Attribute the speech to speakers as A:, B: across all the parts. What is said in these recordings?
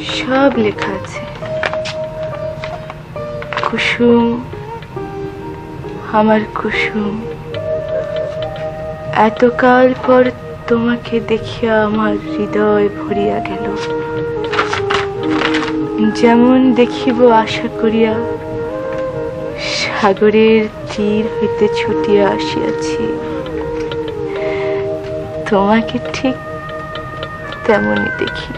A: সব লেখা আছে। কুসুম, আমার কুসুম, এতকাল পর তোমাকে দেখিয়া আমার হৃদয় ভরিয়া গেল। যেমন দেখিব আশা করিয়া সাগরের তীর হইতে ছুটিয়া আসিয়াছি, তোমাকে ঠিক তেমনই দেখি।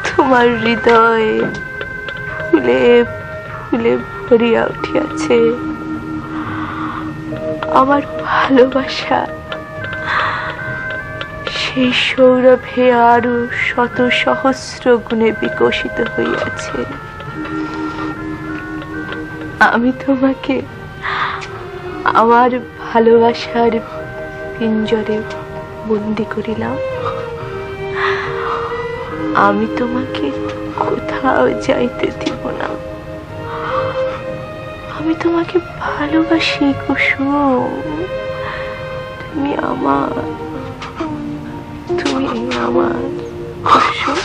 A: তোমার হৃদয় ফুলে ফুলে ভরিয়া উঠিয়াছে। আমার ভালোবাসা সেই সৌরভে আরো শত সহস্র গুণে বিকশিত হইয়াছে। আমি তোমাকে আমার ভালোবাসার পিঞ্জরে বন্দি করিলাম। আমি তোমাকে কোথাও যাইতে দিব না। আমি তোমাকে ভালোবাসি কুসুম। তুমি আমার, তুমি আমার কুসুম।